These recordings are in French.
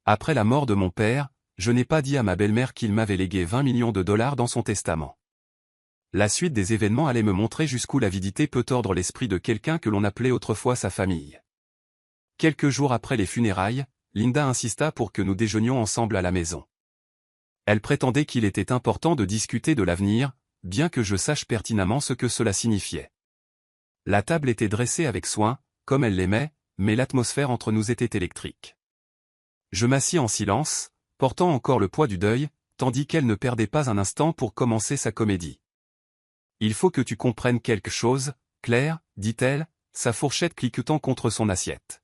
Après la mort de mon père, je n'ai pas dit à ma belle-mère qu'il m'avait légué 20 millions de dollars dans son testament. La suite des événements allait me montrer jusqu'où l'avidité peut tordre l'esprit de quelqu'un que l'on appelait autrefois sa famille. Quelques jours après les funérailles, Linda insista pour que nous déjeunions ensemble à la maison. Elle prétendait qu'il était important de discuter de l'avenir, bien que je sache pertinemment ce que cela signifiait. La table était dressée avec soin, comme elle l'aimait, mais l'atmosphère entre nous était électrique. Je m'assis en silence, portant encore le poids du deuil, tandis qu'elle ne perdait pas un instant pour commencer sa comédie. « Il faut que tu comprennes quelque chose, Claire, dit-elle, sa fourchette cliquetant contre son assiette.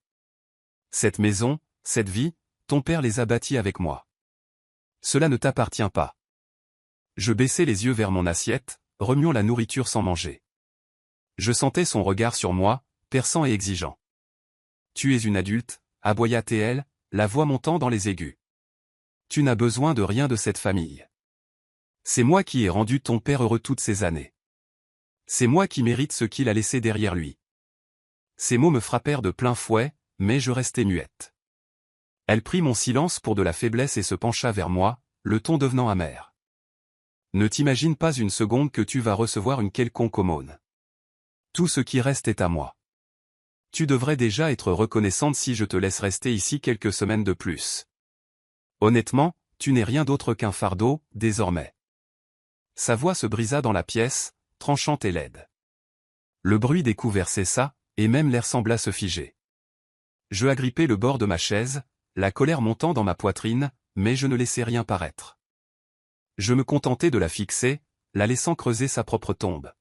Cette maison, cette vie, ton père les a bâtis avec moi. Cela ne t'appartient pas. » Je baissai les yeux vers mon assiette, remuant la nourriture sans manger. Je sentais son regard sur moi, perçant et exigeant. « Tu es une adulte, aboya-t-elle, la voix montant dans les aigus. Tu n'as besoin de rien de cette famille. C'est moi qui ai rendu ton père heureux toutes ces années. C'est moi qui mérite ce qu'il a laissé derrière lui. » Ces mots me frappèrent de plein fouet, mais je restai muette. Elle prit mon silence pour de la faiblesse et se pencha vers moi, le ton devenant amer. « Ne t'imagine pas une seconde que tu vas recevoir une quelconque aumône. Tout ce qui reste est à moi. Tu devrais déjà être reconnaissante si je te laisse rester ici quelques semaines de plus. Honnêtement, tu n'es rien d'autre qu'un fardeau, désormais. » Sa voix se brisa dans la pièce, tranchante et laide. Le bruit des couverts cessa, et même l'air sembla se figer. Je agrippai le bord de ma chaise, la colère montant dans ma poitrine, mais je ne laissai rien paraître. Je me contentai de la fixer, la laissant creuser sa propre tombe.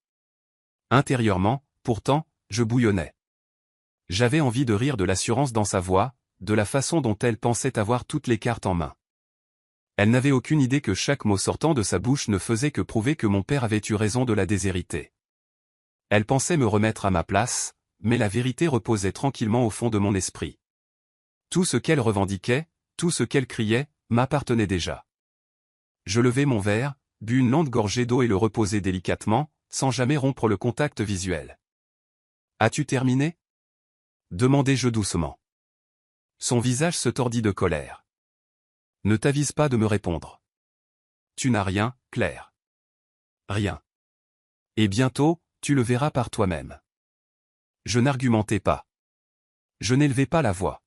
Intérieurement, pourtant, je bouillonnais. J'avais envie de rire de l'assurance dans sa voix, de la façon dont elle pensait avoir toutes les cartes en main. Elle n'avait aucune idée que chaque mot sortant de sa bouche ne faisait que prouver que mon père avait eu raison de la déshériter. Elle pensait me remettre à ma place, mais la vérité reposait tranquillement au fond de mon esprit. Tout ce qu'elle revendiquait, tout ce qu'elle criait, m'appartenait déjà. Je levai mon verre, bus une lente gorgée d'eau et le reposai délicatement, sans jamais rompre le contact visuel. « As-tu terminé ?» demandai-je doucement. Son visage se tordit de colère. « Ne t'avise pas de me répondre. Tu n'as rien, Claire. Rien. Et bientôt, tu le verras par toi-même. » Je n'argumentai pas. Je n'élevai pas la voix.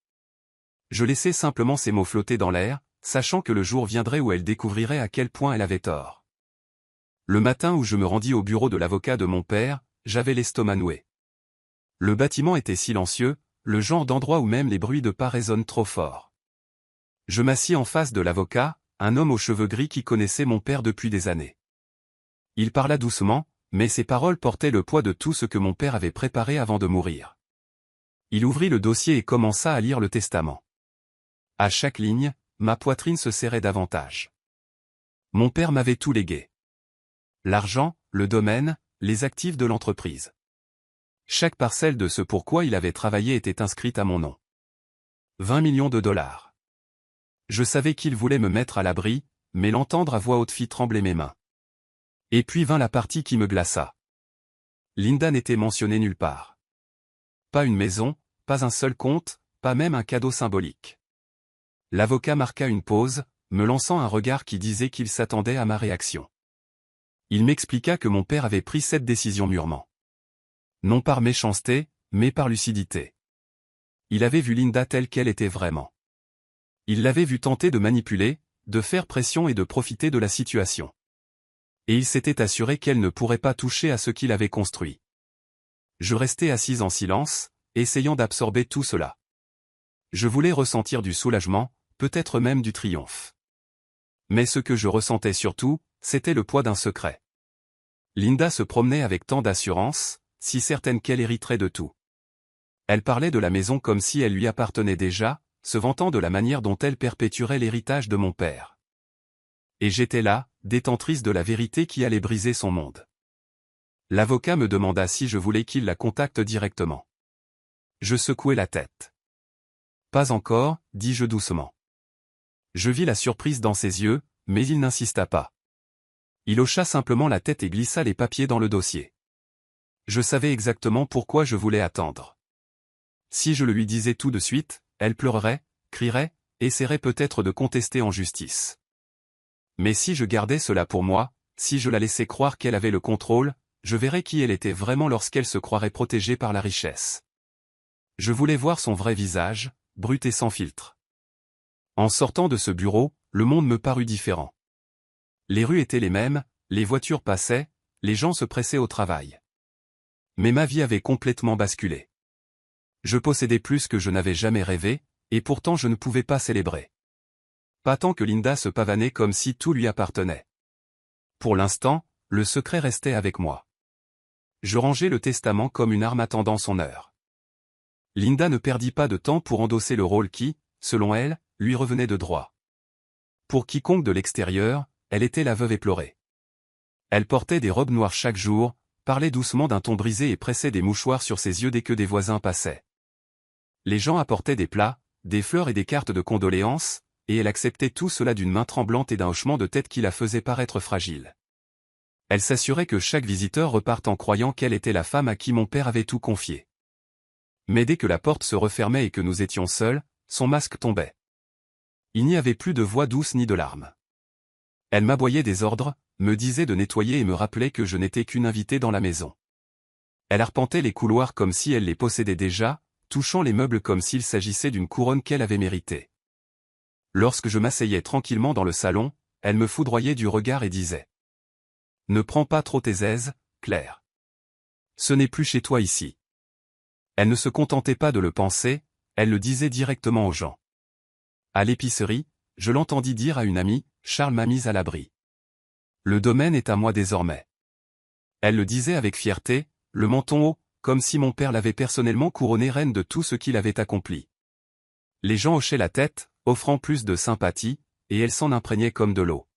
Je laissai simplement ces mots flotter dans l'air, sachant que le jour viendrait où elle découvrirait à quel point elle avait tort. Le matin où je me rendis au bureau de l'avocat de mon père, j'avais l'estomac noué. Le bâtiment était silencieux, le genre d'endroit où même les bruits de pas résonnent trop fort. Je m'assis en face de l'avocat, un homme aux cheveux gris qui connaissait mon père depuis des années. Il parla doucement, mais ses paroles portaient le poids de tout ce que mon père avait préparé avant de mourir. Il ouvrit le dossier et commença à lire le testament. À chaque ligne, ma poitrine se serrait davantage. Mon père m'avait tout légué. L'argent, le domaine, les actifs de l'entreprise. Chaque parcelle de ce pourquoi il avait travaillé était inscrite à mon nom. 20 millions de dollars. Je savais qu'il voulait me mettre à l'abri, mais l'entendre à voix haute fit trembler mes mains. Et puis vint la partie qui me glaça. Linda n'était mentionnée nulle part. Pas une maison, pas un seul compte, pas même un cadeau symbolique. L'avocat marqua une pause, me lançant un regard qui disait qu'il s'attendait à ma réaction. Il m'expliqua que mon père avait pris cette décision mûrement. Non par méchanceté, mais par lucidité. Il avait vu Linda telle qu'elle était vraiment. Il l'avait vue tenter de manipuler, de faire pression et de profiter de la situation. Et il s'était assuré qu'elle ne pourrait pas toucher à ce qu'il avait construit. Je restai assise en silence, essayant d'absorber tout cela. Je voulais ressentir du soulagement, peut-être même du triomphe. Mais ce que je ressentais surtout, c'était le poids d'un secret. Linda se promenait avec tant d'assurance, si certaine qu'elle hériterait de tout. Elle parlait de la maison comme si elle lui appartenait déjà, se vantant de la manière dont elle perpétuerait l'héritage de mon père. Et j'étais là, détentrice de la vérité qui allait briser son monde. L'avocat me demanda si je voulais qu'il la contacte directement. Je secouai la tête. « Pas encore, dis-je doucement. » Je vis la surprise dans ses yeux, mais il n'insista pas. Il hocha simplement la tête et glissa les papiers dans le dossier. Je savais exactement pourquoi je voulais attendre. Si je le lui disais tout de suite, elle pleurerait, crierait, essaierait peut-être de contester en justice. Mais si je gardais cela pour moi, si je la laissais croire qu'elle avait le contrôle, je verrais qui elle était vraiment lorsqu'elle se croirait protégée par la richesse. Je voulais voir son vrai visage, brut et sans filtre. En sortant de ce bureau, le monde me parut différent. Les rues étaient les mêmes, les voitures passaient, les gens se pressaient au travail. Mais ma vie avait complètement basculé. Je possédais plus que je n'avais jamais rêvé, et pourtant je ne pouvais pas célébrer. Pas tant que Linda se pavanait comme si tout lui appartenait. Pour l'instant, le secret restait avec moi. Je rangeais le testament comme une arme attendant son heure. Linda ne perdit pas de temps pour endosser le rôle qui, selon elle, lui revenait de droit. Pour quiconque de l'extérieur, elle était la veuve éplorée. Elle portait des robes noires chaque jour, parlait doucement d'un ton brisé et pressait des mouchoirs sur ses yeux dès que des voisins passaient. Les gens apportaient des plats, des fleurs et des cartes de condoléances, et elle acceptait tout cela d'une main tremblante et d'un hochement de tête qui la faisait paraître fragile. Elle s'assurait que chaque visiteur reparte en croyant qu'elle était la femme à qui mon père avait tout confié. Mais dès que la porte se refermait et que nous étions seuls, son masque tombait. Il n'y avait plus de voix douce ni de larmes. Elle m'aboyait des ordres, me disait de nettoyer et me rappelait que je n'étais qu'une invitée dans la maison. Elle arpentait les couloirs comme si elle les possédait déjà, touchant les meubles comme s'il s'agissait d'une couronne qu'elle avait méritée. Lorsque je m'asseyais tranquillement dans le salon, elle me foudroyait du regard et disait : « Ne prends pas trop tes aises, Claire. Ce n'est plus chez toi ici. » Elle ne se contentait pas de le penser, elle le disait directement aux gens. À l'épicerie, je l'entendis dire à une amie : « Charles m'a mise à l'abri. Le domaine est à moi désormais. » Elle le disait avec fierté, le menton haut, comme si mon père l'avait personnellement couronnée reine de tout ce qu'il avait accompli. Les gens hochaient la tête, offrant plus de sympathie, et elle s'en imprégnait comme de l'eau.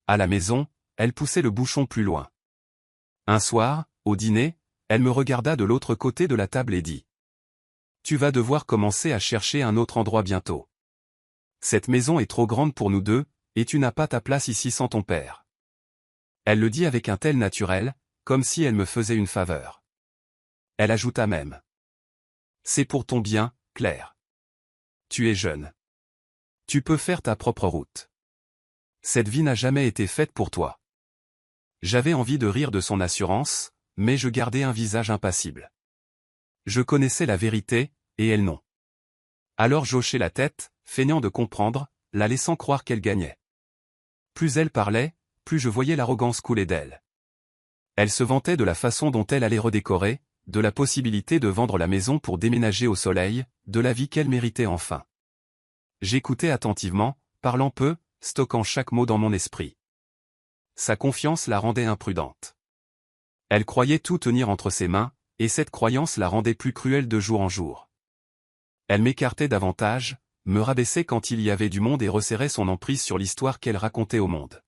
À la maison, elle poussait le bouchon plus loin. Un soir, au dîner, elle me regarda de l'autre côté de la table et dit : « Tu vas devoir commencer à chercher un autre endroit bientôt. Cette maison est trop grande pour nous deux, et tu n'as pas ta place ici sans ton père. » Elle le dit avec un tel naturel, comme si elle me faisait une faveur. Elle ajouta même : « C'est pour ton bien, Claire. Tu es jeune. Tu peux faire ta propre route. Cette vie n'a jamais été faite pour toi. » J'avais envie de rire de son assurance, mais je gardais un visage impassible. Je connaissais la vérité, et elle non. Alors j'hochai la tête, feignant de comprendre, la laissant croire qu'elle gagnait. Plus elle parlait, plus je voyais l'arrogance couler d'elle. Elle se vantait de la façon dont elle allait redécorer, de la possibilité de vendre la maison pour déménager au soleil, de la vie qu'elle méritait enfin. J'écoutais attentivement, parlant peu, stockant chaque mot dans mon esprit. Sa confiance la rendait imprudente. Elle croyait tout tenir entre ses mains, et cette croyance la rendait plus cruelle de jour en jour. Elle m'écartait davantage, me rabaissait quand il y avait du monde et resserrait son emprise sur l'histoire qu'elle racontait au monde.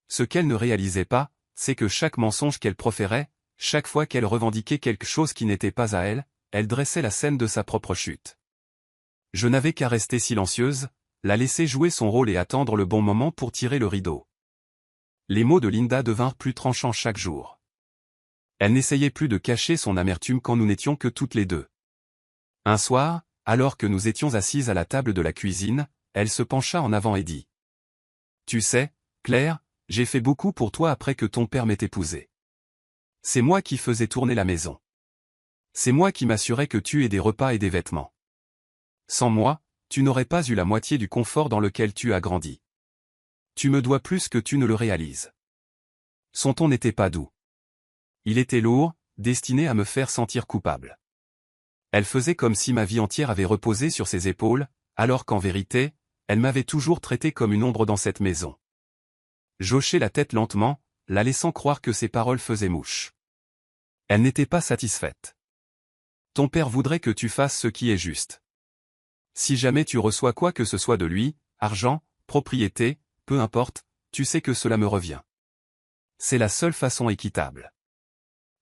Ce qu'elle ne réalisait pas, c'est que chaque mensonge qu'elle proférait, chaque fois qu'elle revendiquait quelque chose qui n'était pas à elle, elle dressait la scène de sa propre chute. Je n'avais qu'à rester silencieuse, la laisser jouer son rôle et attendre le bon moment pour tirer le rideau. Les mots de Linda devinrent plus tranchants chaque jour. Elle n'essayait plus de cacher son amertume quand nous n'étions que toutes les deux. Un soir, alors que nous étions assises à la table de la cuisine, elle se pencha en avant et dit : « Tu sais, Claire, j'ai fait beaucoup pour toi après que ton père m'ait épousée. C'est moi qui faisais tourner la maison. C'est moi qui m'assurais que tu aies des repas et des vêtements. Sans moi, tu n'aurais pas eu la moitié du confort dans lequel tu as grandi. Tu me dois plus que tu ne le réalises. » Son ton n'était pas doux. Il était lourd, destiné à me faire sentir coupable. Elle faisait comme si ma vie entière avait reposé sur ses épaules, alors qu'en vérité, elle m'avait toujours traité comme une ombre dans cette maison. J'hochai la tête lentement, la laissant croire que ses paroles faisaient mouche. Elle n'était pas satisfaite. « Ton père voudrait que tu fasses ce qui est juste. Si jamais tu reçois quoi que ce soit de lui, argent, propriété, peu importe, tu sais que cela me revient. C'est la seule façon équitable.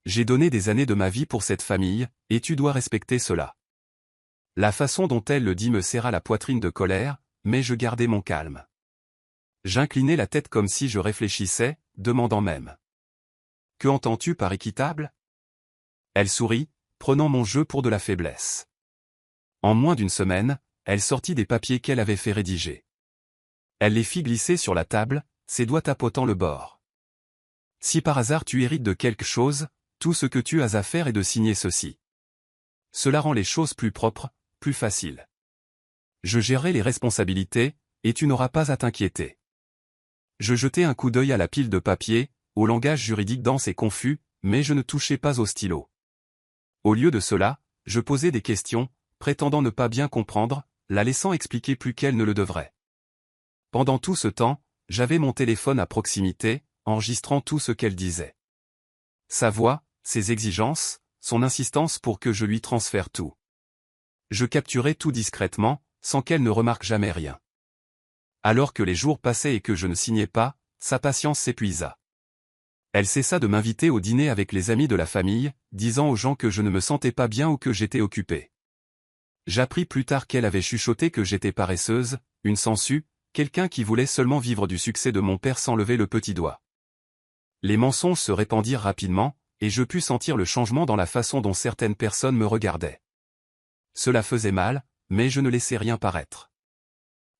J'ai donné des années de ma vie pour cette famille, et tu dois respecter cela. » La façon dont elle le dit me serra la poitrine de colère, mais je gardai mon calme. J'inclinai la tête comme si je réfléchissais, demandant même : « Que entends-tu par équitable ? » Elle sourit, prenant mon jeu pour de la faiblesse. En moins d'une semaine, elle sortit des papiers qu'elle avait fait rédiger. Elle les fit glisser sur la table, ses doigts tapotant le bord. Si par hasard tu hérites de quelque chose, tout ce que tu as à faire est de signer ceci. Cela rend les choses plus propres, plus faciles. Je gérerai les responsabilités, et tu n'auras pas à t'inquiéter. Je jetai un coup d'œil à la pile de papier, au langage juridique dense et confus, mais je ne touchai pas au stylo. Au lieu de cela, je posai des questions, prétendant ne pas bien comprendre, la laissant expliquer plus qu'elle ne le devrait. Pendant tout ce temps, j'avais mon téléphone à proximité, enregistrant tout ce qu'elle disait. Sa voix, ses exigences, son insistance pour que je lui transfère tout. Je capturais tout discrètement, sans qu'elle ne remarque jamais rien. Alors que les jours passaient et que je ne signais pas, sa patience s'épuisa. Elle cessa de m'inviter au dîner avec les amis de la famille, disant aux gens que je ne me sentais pas bien ou que j'étais occupé. J'appris plus tard qu'elle avait chuchoté que j'étais paresseuse, une sangsue, quelqu'un qui voulait seulement vivre du succès de mon père sans lever le petit doigt. Les mensonges se répandirent rapidement, et je pus sentir le changement dans la façon dont certaines personnes me regardaient. Cela faisait mal, mais je ne laissais rien paraître.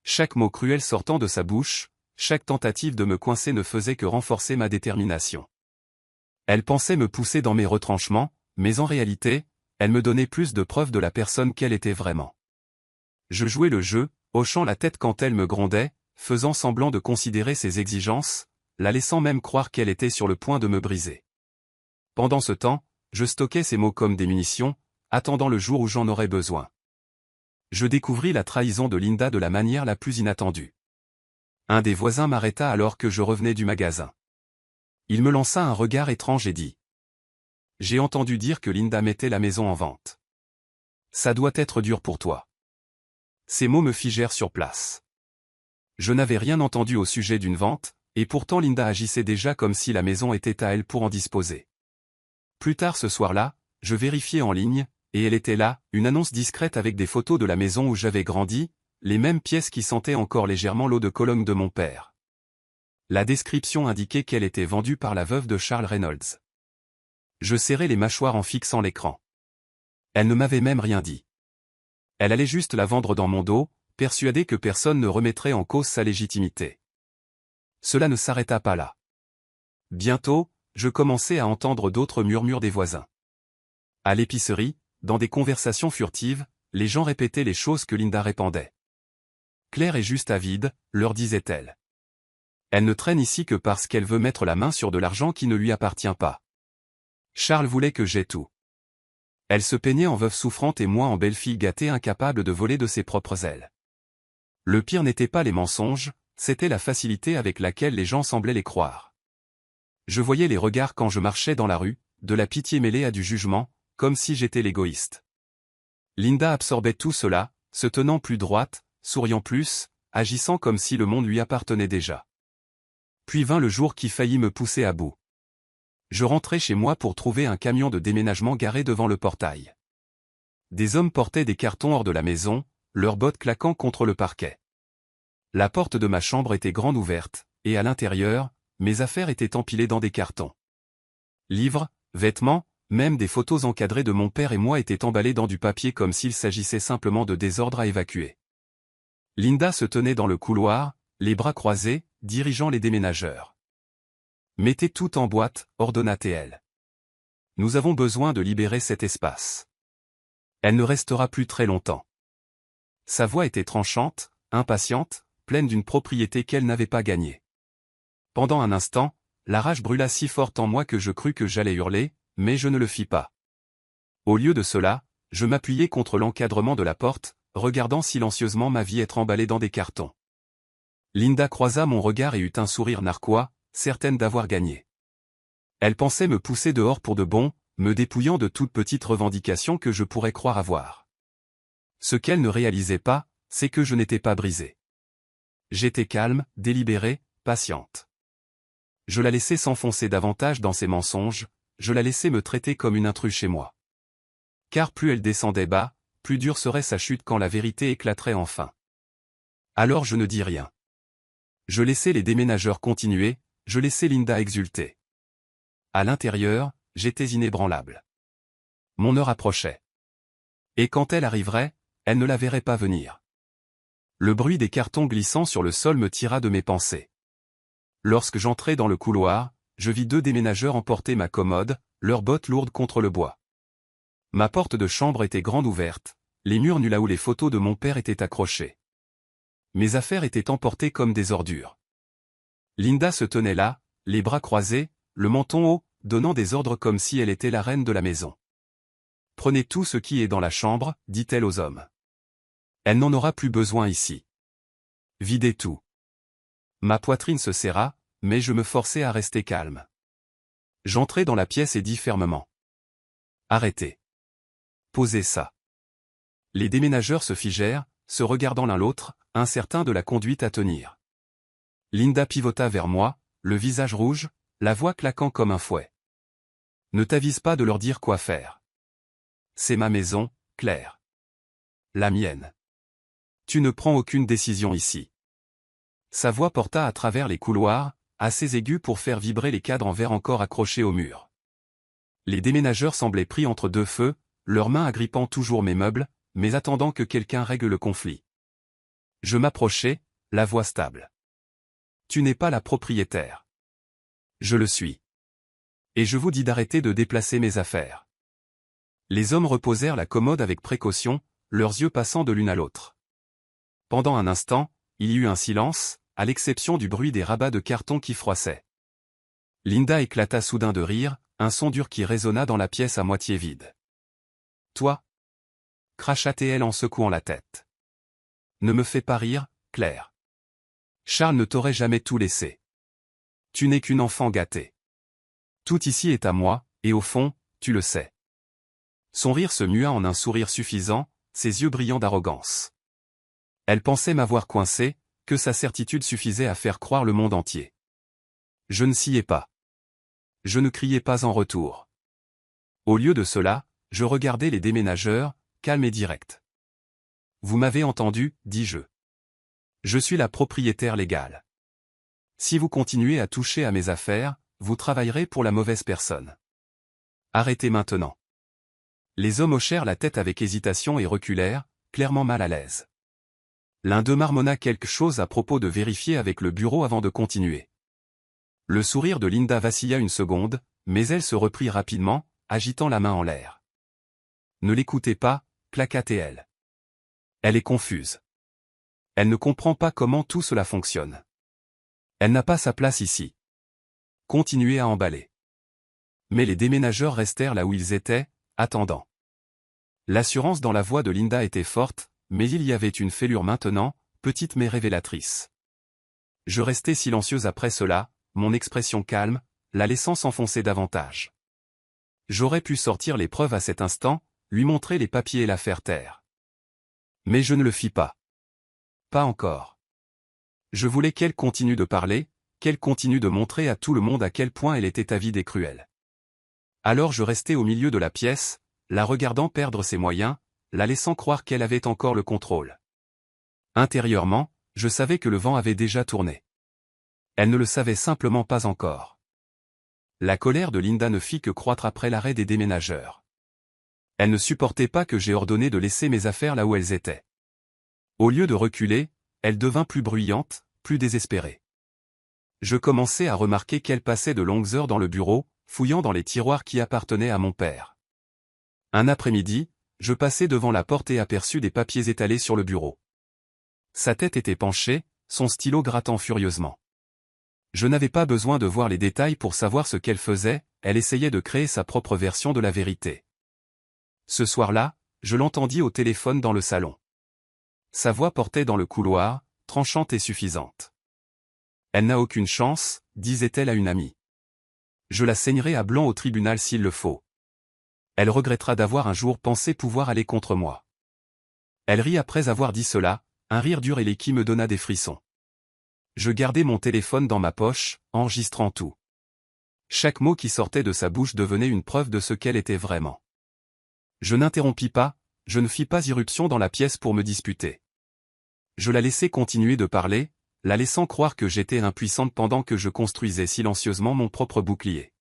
Chaque mot cruel sortant de sa bouche, chaque tentative de me coincer ne faisait que renforcer ma détermination. Elle pensait me pousser dans mes retranchements, mais en réalité, elle me donnait plus de preuves de la personne qu'elle était vraiment. Je jouais le jeu, hochant la tête quand elle me grondait, faisant semblant de considérer ses exigences, la laissant même croire qu'elle était sur le point de me briser. Pendant ce temps, je stockais ces mots comme des munitions, attendant le jour où j'en aurais besoin. Je découvris la trahison de Linda de la manière la plus inattendue. Un des voisins m'arrêta alors que je revenais du magasin. Il me lança un regard étrange et dit : « J'ai entendu dire que Linda mettait la maison en vente. Ça doit être dur pour toi. » Ces mots me figèrent sur place. Je n'avais rien entendu au sujet d'une vente, et pourtant Linda agissait déjà comme si la maison était à elle pour en disposer. Plus tard ce soir-là, je vérifiai en ligne, et elle était là, une annonce discrète avec des photos de la maison où j'avais grandi, les mêmes pièces qui sentaient encore légèrement l'eau de Cologne de mon père. La description indiquait qu'elle était vendue par la veuve de Charles Reynolds. Je serrai les mâchoires en fixant l'écran. Elle ne m'avait même rien dit. Elle allait juste la vendre dans mon dos, persuadée que personne ne remettrait en cause sa légitimité. Cela ne s'arrêta pas là. Bientôt, je commençai à entendre d'autres murmures des voisins. À l'épicerie, dans des conversations furtives, les gens répétaient les choses que Linda répandait. Claire est juste avide, leur disait-elle. Elle ne traîne ici que parce qu'elle veut mettre la main sur de l'argent qui ne lui appartient pas. Charles voulait que j'aie tout. Elle se peignait en veuve souffrante et moi en belle-fille gâtée incapable de voler de ses propres ailes. Le pire n'était pas les mensonges, c'était la facilité avec laquelle les gens semblaient les croire. Je voyais les regards quand je marchais dans la rue, de la pitié mêlée à du jugement, comme si j'étais l'égoïste. Linda absorbait tout cela, se tenant plus droite, souriant plus, agissant comme si le monde lui appartenait déjà. Puis vint le jour qui faillit me pousser à bout. Je rentrai chez moi pour trouver un camion de déménagement garé devant le portail. Des hommes portaient des cartons hors de la maison, leurs bottes claquant contre le parquet. La porte de ma chambre était grande ouverte, et à l'intérieur, mes affaires étaient empilées dans des cartons. Livres, vêtements, même des photos encadrées de mon père et moi étaient emballés dans du papier comme s'il s'agissait simplement de désordre à évacuer. Linda se tenait dans le couloir, les bras croisés, dirigeant les déménageurs. « Mettez tout en boîte, ordonna-t-elle. Nous avons besoin de libérer cet espace. Elle ne restera plus très longtemps. » Sa voix était tranchante, impatiente, pleine d'une propriété qu'elle n'avait pas gagnée. Pendant un instant, la rage brûla si forte en moi que je crus que j'allais hurler, mais je ne le fis pas. Au lieu de cela, je m'appuyai contre l'encadrement de la porte, regardant silencieusement ma vie être emballée dans des cartons. Linda croisa mon regard et eut un sourire narquois, certaine d'avoir gagné. Elle pensait me pousser dehors pour de bon, me dépouillant de toute petite revendication que je pourrais croire avoir. Ce qu'elle ne réalisait pas, c'est que je n'étais pas brisé. J'étais calme, délibéré, patiente. Je la laissais s'enfoncer davantage dans ses mensonges, je la laissais me traiter comme une intruse chez moi. Car plus elle descendait bas, plus dure serait sa chute quand la vérité éclaterait enfin. Alors je ne dis rien. Je laissais les déménageurs continuer, je laissais Linda exulter. À l'intérieur, j'étais inébranlable. Mon heure approchait. Et quand elle arriverait, elle ne la verrait pas venir. Le bruit des cartons glissant sur le sol me tira de mes pensées. Lorsque j'entrai dans le couloir, je vis 2 déménageurs emporter ma commode, leurs bottes lourdes contre le bois. Ma porte de chambre était grande ouverte, les murs nus là où les photos de mon père étaient accrochées. Mes affaires étaient emportées comme des ordures. Linda se tenait là, les bras croisés, le menton haut, donnant des ordres comme si elle était la reine de la maison. « Prenez tout ce qui est dans la chambre, dit-elle aux hommes. Elle n'en aura plus besoin ici. Videz tout. » Ma poitrine se serra, mais je me forçai à rester calme. J'entrai dans la pièce et dis fermement. « Arrêtez. Posez ça. » Les déménageurs se figèrent, se regardant l'un l'autre, incertains de la conduite à tenir. Linda pivota vers moi, le visage rouge, la voix claquant comme un fouet. « Ne t'avise pas de leur dire quoi faire. C'est ma maison, Claire. La mienne. Tu ne prends aucune décision ici. » Sa voix porta à travers les couloirs, assez aiguë pour faire vibrer les cadres en verre encore accrochés au mur. Les déménageurs semblaient pris entre 2 feux, leurs mains agrippant toujours mes meubles, mais attendant que quelqu'un règle le conflit. Je m'approchai, la voix stable. « Tu n'es pas la propriétaire. »« Je le suis. Et je vous dis d'arrêter de déplacer mes affaires. » Les hommes reposèrent la commode avec précaution, leurs yeux passant de l'une à l'autre. Pendant un instant, il y eut un silence, à l'exception du bruit des rabats de carton qui froissaient. Linda éclata soudain de rire, un son dur qui résonna dans la pièce à moitié vide. « Toi » cracha-t-elle en secouant la tête. « Ne me fais pas rire, Claire. Charles ne t'aurait jamais tout laissé. Tu n'es qu'une enfant gâtée. Tout ici est à moi, et au fond, tu le sais. » Son rire se mua en un sourire suffisant, ses yeux brillants d'arrogance. Elle pensait m'avoir coincé, que sa certitude suffisait à faire croire le monde entier. Je ne sciais pas. Je ne criais pas en retour. Au lieu de cela, je regardais les déménageurs, calme et direct. « Vous m'avez entendu, dis-je. Je suis la propriétaire légale. Si vous continuez à toucher à mes affaires, vous travaillerez pour la mauvaise personne. Arrêtez maintenant. » Les hommes hochèrent la tête avec hésitation et reculèrent, clairement mal à l'aise. L'un d'eux marmonna quelque chose à propos de vérifier avec le bureau avant de continuer. Le sourire de Linda vacilla une seconde, mais elle se reprit rapidement, agitant la main en l'air. « Ne l'écoutez pas, claqua-t-elle. Elle est confuse. Elle ne comprend pas comment tout cela fonctionne. Elle n'a pas sa place ici. Continuez à emballer. » Mais les déménageurs restèrent là où ils étaient, attendant. L'assurance dans la voix de Linda était forte, mais il y avait une fêlure maintenant, petite mais révélatrice. Je restai silencieuse après cela, mon expression calme, la laissant s'enfoncer davantage. J'aurais pu sortir les preuves à cet instant, lui montrer les papiers et la faire taire. Mais je ne le fis pas. Pas encore. Je voulais qu'elle continue de parler, qu'elle continue de montrer à tout le monde à quel point elle était avide et cruelle. Alors je restai au milieu de la pièce, la regardant perdre ses moyens, la laissant croire qu'elle avait encore le contrôle. Intérieurement, je savais que le vent avait déjà tourné. Elle ne le savait simplement pas encore. La colère de Linda ne fit que croître après l'arrêt des déménageurs. Elle ne supportait pas que j'aie ordonné de laisser mes affaires là où elles étaient. Au lieu de reculer, elle devint plus bruyante, plus désespérée. Je commençai à remarquer qu'elle passait de longues heures dans le bureau, fouillant dans les tiroirs qui appartenaient à mon père. Un après-midi, je passai devant la porte et aperçus des papiers étalés sur le bureau. Sa tête était penchée, son stylo grattant furieusement. Je n'avais pas besoin de voir les détails pour savoir ce qu'elle faisait, elle essayait de créer sa propre version de la vérité. Ce soir-là, je l'entendis au téléphone dans le salon. Sa voix portait dans le couloir, tranchante et suffisante. « Elle n'a aucune chance, disait-elle à une amie. Je la saignerai à blanc au tribunal s'il le faut. Elle regrettera d'avoir un jour pensé pouvoir aller contre moi. » Elle rit après avoir dit cela, un rire dur et qui me donna des frissons. Je gardai mon téléphone dans ma poche, enregistrant tout. Chaque mot qui sortait de sa bouche devenait une preuve de ce qu'elle était vraiment. Je n'interrompis pas, je ne fis pas irruption dans la pièce pour me disputer. Je la laissai continuer de parler, la laissant croire que j'étais impuissante pendant que je construisais silencieusement mon propre bouclier.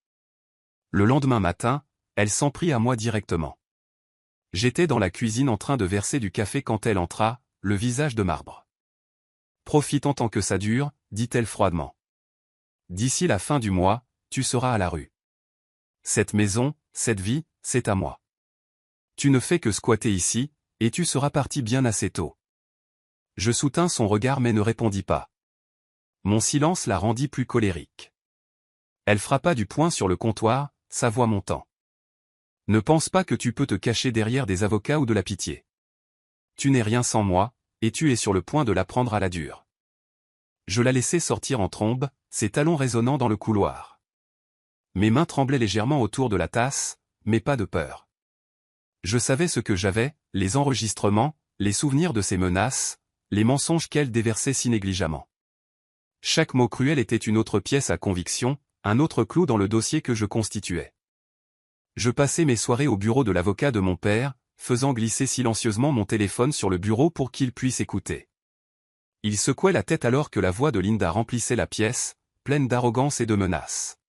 Le lendemain matin, elle s'en prit à moi directement. J'étais dans la cuisine en train de verser du café quand elle entra, le visage de marbre. Profite en tant que ça dure, dit-elle froidement. D'ici la fin du mois, tu seras à la rue. Cette maison, cette vie, c'est à moi. Tu ne fais que squatter ici, et tu seras parti bien assez tôt. Je soutins son regard mais ne répondis pas. Mon silence la rendit plus colérique. Elle frappa du poing sur le comptoir, sa voix montant. Ne pense pas que tu peux te cacher derrière des avocats ou de la pitié. Tu n'es rien sans moi, et tu es sur le point de la prendre à la dure. Je la laissai sortir en trombe, ses talons résonnant dans le couloir. Mes mains tremblaient légèrement autour de la tasse, mais pas de peur. Je savais ce que j'avais, les enregistrements, les souvenirs de ses menaces, les mensonges qu'elle déversait si négligemment. Chaque mot cruel était une autre pièce à conviction, un autre clou dans le dossier que je constituais. Je passais mes soirées au bureau de l'avocat de mon père, faisant glisser silencieusement mon téléphone sur le bureau pour qu'il puisse écouter. Il secouait la tête alors que la voix de Linda remplissait la pièce, pleine d'arrogance et de menaces.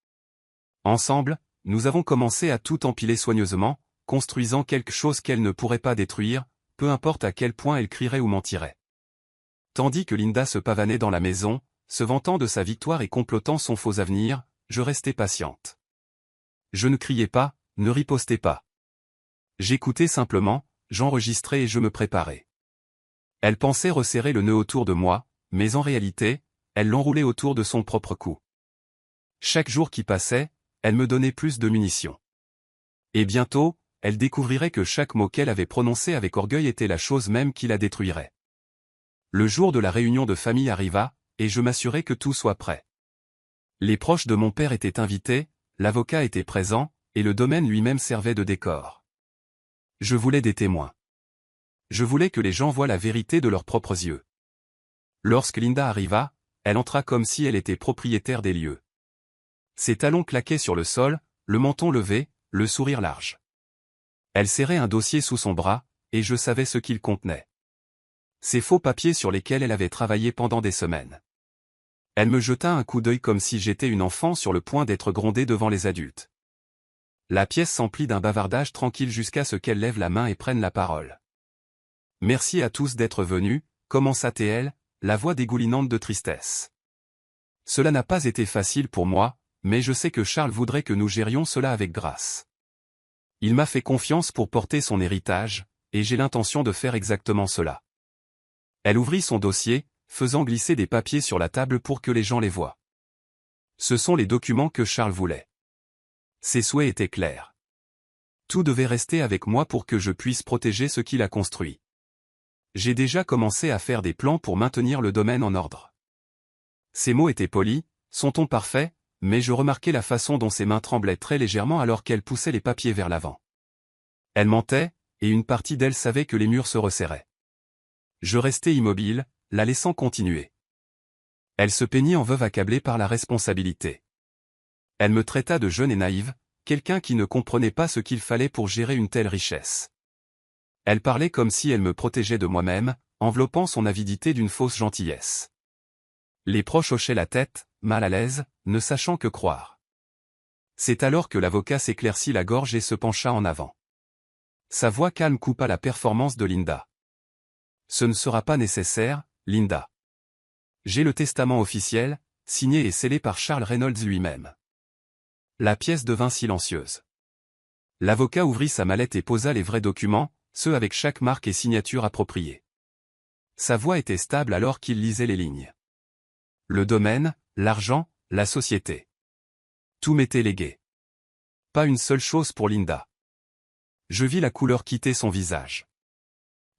Ensemble, nous avons commencé à tout empiler soigneusement, construisant quelque chose qu'elle ne pourrait pas détruire, peu importe à quel point elle crierait ou mentirait. Tandis que Linda se pavanait dans la maison, se vantant de sa victoire et complotant son faux avenir, je restais patiente. Je ne criais pas, ne ripostais pas. J'écoutais simplement, j'enregistrais et je me préparais. Elle pensait resserrer le nœud autour de moi, mais en réalité, elle l'enroulait autour de son propre cou. Chaque jour qui passait, elle me donnait plus de munitions. Et bientôt, elle découvrirait que chaque mot qu'elle avait prononcé avec orgueil était la chose même qui la détruirait. Le jour de la réunion de famille arriva, et je m'assurai que tout soit prêt. Les proches de mon père étaient invités, l'avocat était présent, et le domaine lui-même servait de décor. Je voulais des témoins. Je voulais que les gens voient la vérité de leurs propres yeux. Lorsque Linda arriva, elle entra comme si elle était propriétaire des lieux. Ses talons claquaient sur le sol, le menton levé, le sourire large. Elle serrait un dossier sous son bras, et je savais ce qu'il contenait. Ces faux papiers sur lesquels elle avait travaillé pendant des semaines. Elle me jeta un coup d'œil comme si j'étais une enfant sur le point d'être grondée devant les adultes. La pièce s'emplit d'un bavardage tranquille jusqu'à ce qu'elle lève la main et prenne la parole. « Merci à tous d'être venus », commença-t-elle, la voix dégoulinante de tristesse. « Cela n'a pas été facile pour moi, mais je sais que Charles voudrait que nous gérions cela avec grâce. Il m'a fait confiance pour porter son héritage, et j'ai l'intention de faire exactement cela. » Elle ouvrit son dossier, faisant glisser des papiers sur la table pour que les gens les voient. Ce sont les documents que Charles voulait. Ses souhaits étaient clairs. Tout devait rester avec moi pour que je puisse protéger ce qu'il a construit. J'ai déjà commencé à faire des plans pour maintenir le domaine en ordre. Ses mots étaient polis, son ton parfait, mais je remarquai la façon dont ses mains tremblaient très légèrement alors qu'elle poussait les papiers vers l'avant. Elle mentait, et une partie d'elle savait que les murs se resserraient. Je restai immobile, la laissant continuer. Elle se peignit en veuve accablée par la responsabilité. Elle me traita de jeune et naïve, quelqu'un qui ne comprenait pas ce qu'il fallait pour gérer une telle richesse. Elle parlait comme si elle me protégeait de moi-même, enveloppant son avidité d'une fausse gentillesse. Les proches hochaient la tête, mal à l'aise, ne sachant que croire. C'est alors que l'avocat s'éclaircit la gorge et se pencha en avant. Sa voix calme coupa la performance de Linda. « Ce ne sera pas nécessaire, Linda. J'ai le testament officiel, signé et scellé par Charles Reynolds lui-même. » La pièce devint silencieuse. L'avocat ouvrit sa mallette et posa les vrais documents, ceux avec chaque marque et signature appropriée. Sa voix était stable alors qu'il lisait les lignes. Le domaine, l'argent, la société. Tout m'était légué. Pas une seule chose pour Linda. Je vis la couleur quitter son visage.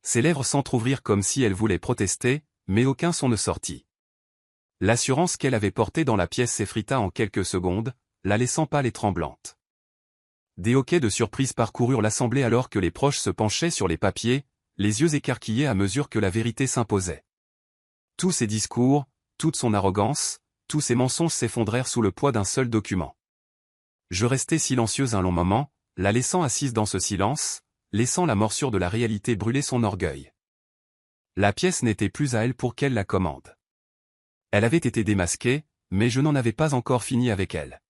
Ses lèvres s'entr'ouvrirent comme si elle voulait protester, mais aucun son ne sortit. L'assurance qu'elle avait portée dans la pièce s'effrita en quelques secondes, la laissant pâle et tremblante. Des hoquets de surprise parcoururent l'assemblée alors que les proches se penchaient sur les papiers, les yeux écarquillés à mesure que la vérité s'imposait. Tous ses discours, toute son arrogance, tous ses mensonges s'effondrèrent sous le poids d'un seul document. Je restai silencieuse un long moment, la laissant assise dans ce silence, laissant la morsure de la réalité brûler son orgueil. La pièce n'était plus à elle pour qu'elle la commande. Elle avait été démasquée, mais je n'en avais pas encore fini avec elle.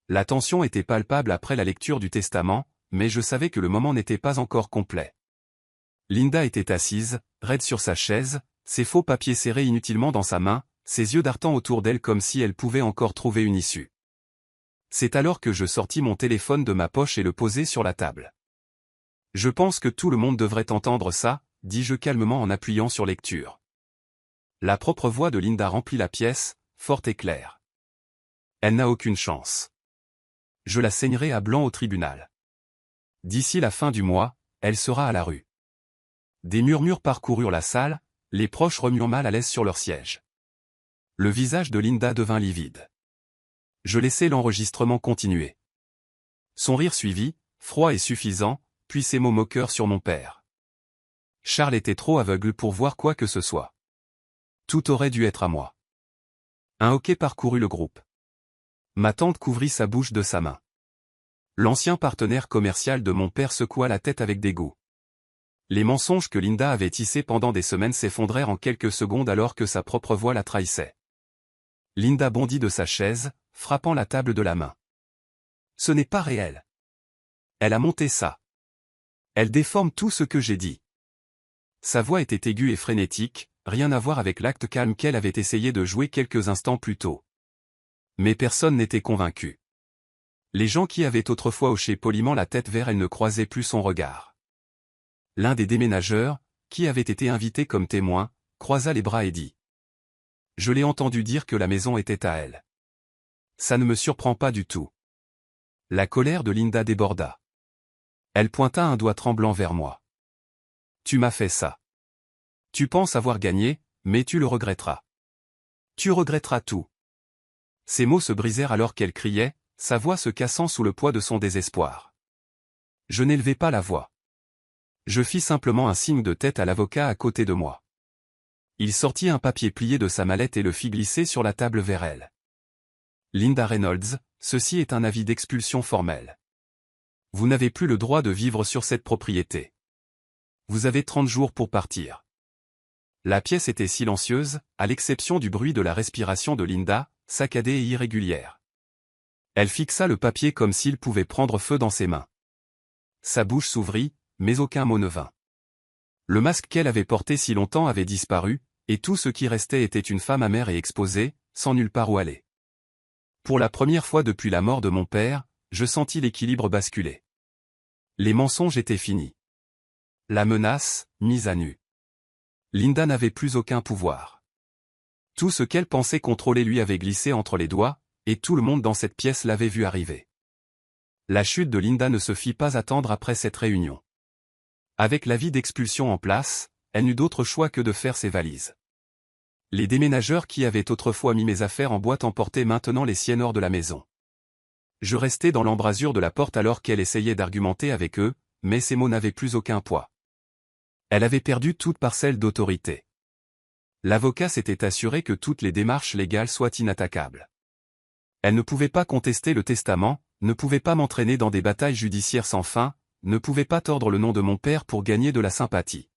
La tension était palpable après la lecture du testament, mais je savais que le moment n'était pas encore complet. Linda était assise, raide sur sa chaise, ses faux papiers serrés inutilement dans sa main, ses yeux dartant autour d'elle comme si elle pouvait encore trouver une issue. C'est alors que je sortis mon téléphone de ma poche et le posai sur la table. Je pense que tout le monde devrait entendre ça, dis-je calmement en appuyant sur lecture. La propre voix de Linda remplit la pièce, forte et claire. Elle n'a aucune chance. Je la saignerai à blanc au tribunal. D'ici la fin du mois, elle sera à la rue. Des murmures parcoururent la salle, les proches remuant mal à l'aise sur leur siège. Le visage de Linda devint livide. Je laissai l'enregistrement continuer. Son rire suivit, froid et suffisant, puis ses mots moqueurs sur mon père. Charles était trop aveugle pour voir quoi que ce soit. Tout aurait dû être à moi. Un hoquet parcourut le groupe. Ma tante couvrit sa bouche de sa main. L'ancien partenaire commercial de mon père secoua la tête avec dégoût. Les mensonges que Linda avait tissés pendant des semaines s'effondrèrent en quelques secondes alors que sa propre voix la trahissait. Linda bondit de sa chaise, frappant la table de la main. Ce n'est pas réel. Elle a monté ça. Elle déforme tout ce que j'ai dit. Sa voix était aiguë et frénétique, rien à voir avec l'acte calme qu'elle avait essayé de jouer quelques instants plus tôt. Mais personne n'était convaincu. Les gens qui avaient autrefois hoché poliment la tête vers elle ne croisaient plus son regard. L'un des déménageurs, qui avait été invité comme témoin, croisa les bras et dit : « Je l'ai entendu dire que la maison était à elle. Ça ne me surprend pas du tout. » La colère de Linda déborda. Elle pointa un doigt tremblant vers moi. « Tu m'as fait ça. Tu penses avoir gagné, mais tu le regretteras. Tu regretteras tout. » Ces mots se brisèrent alors qu'elle criait, sa voix se cassant sous le poids de son désespoir. Je n'élevai pas la voix. Je fis simplement un signe de tête à l'avocat à côté de moi. Il sortit un papier plié de sa mallette et le fit glisser sur la table vers elle. Linda Reynolds, ceci est un avis d'expulsion formel. Vous n'avez plus le droit de vivre sur cette propriété. Vous avez 30 jours pour partir. La pièce était silencieuse, à l'exception du bruit de la respiration de Linda, saccadée et irrégulière. Elle fixa le papier comme s'il pouvait prendre feu dans ses mains. Sa bouche s'ouvrit, mais aucun mot ne vint. Le masque qu'elle avait porté si longtemps avait disparu, et tout ce qui restait était une femme amère et exposée, sans nulle part où aller. Pour la première fois depuis la mort de mon père, je sentis l'équilibre basculer. Les mensonges étaient finis. La menace, mise à nu. Linda n'avait plus aucun pouvoir. Tout ce qu'elle pensait contrôler lui avait glissé entre les doigts, et tout le monde dans cette pièce l'avait vu arriver. La chute de Linda ne se fit pas attendre après cette réunion. Avec l'avis d'expulsion en place, elle n'eut d'autre choix que de faire ses valises. Les déménageurs qui avaient autrefois mis mes affaires en boîte emportaient maintenant les siennes hors de la maison. Je restais dans l'embrasure de la porte alors qu'elle essayait d'argumenter avec eux, mais ces mots n'avaient plus aucun poids. Elle avait perdu toute parcelle d'autorité. L'avocat s'était assuré que toutes les démarches légales soient inattaquables. Elle ne pouvait pas contester le testament, ne pouvait pas m'entraîner dans des batailles judiciaires sans fin, ne pouvait pas tordre le nom de mon père pour gagner de la sympathie.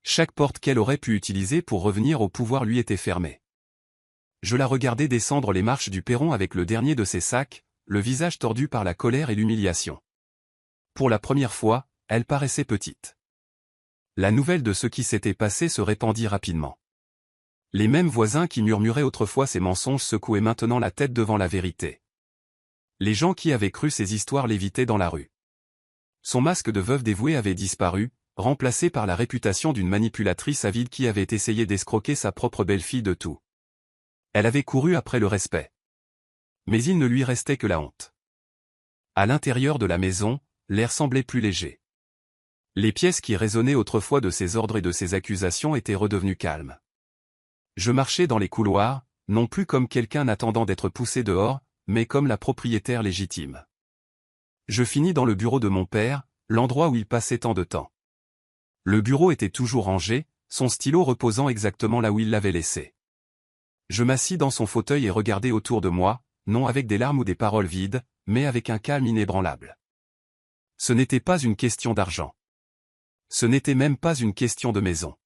Chaque porte qu'elle aurait pu utiliser pour revenir au pouvoir lui était fermée. Je la regardais descendre les marches du perron avec le dernier de ses sacs, le visage tordu par la colère et l'humiliation. Pour la première fois, elle paraissait petite. La nouvelle de ce qui s'était passé se répandit rapidement. Les mêmes voisins qui murmuraient autrefois ces mensonges secouaient maintenant la tête devant la vérité. Les gens qui avaient cru ces histoires l'évitaient dans la rue. Son masque de veuve dévouée avait disparu, remplacé par la réputation d'une manipulatrice avide qui avait essayé d'escroquer sa propre belle-fille de tout. Elle avait couru après le respect. Mais il ne lui restait que la honte. À l'intérieur de la maison, l'air semblait plus léger. Les pièces qui résonnaient autrefois de ses ordres et de ses accusations étaient redevenues calmes. Je marchais dans les couloirs, non plus comme quelqu'un attendant d'être poussé dehors, mais comme la propriétaire légitime. Je finis dans le bureau de mon père, l'endroit où il passait tant de temps. Le bureau était toujours rangé, son stylo reposant exactement là où il l'avait laissé. Je m'assis dans son fauteuil et regardai autour de moi, non avec des larmes ou des paroles vides, mais avec un calme inébranlable. Ce n'était pas une question d'argent. Ce n'était même pas une question de maison.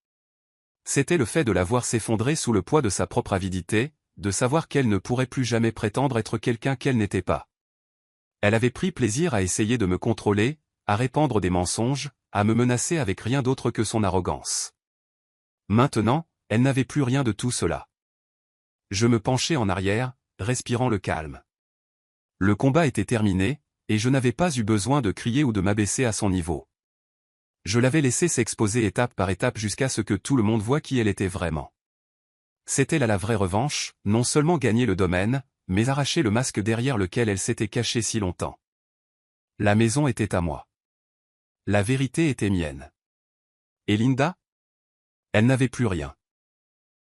C'était le fait de la voir s'effondrer sous le poids de sa propre avidité, de savoir qu'elle ne pourrait plus jamais prétendre être quelqu'un qu'elle n'était pas. Elle avait pris plaisir à essayer de me contrôler, à répandre des mensonges, à me menacer avec rien d'autre que son arrogance. Maintenant, Elle n'avait plus rien de tout cela. Je me penchai en arrière, respirant le calme. Le combat était terminé, et je n'avais pas eu besoin de crier ou de m'abaisser à son niveau. Je l'avais laissé s'exposer étape par étape jusqu'à ce que tout le monde voie qui elle était vraiment. C'était là la vraie revanche, non seulement gagner le domaine, mais arracher le masque derrière lequel elle s'était cachée si longtemps. La maison était à moi. La vérité était mienne. Et Linda? Elle n'avait plus rien.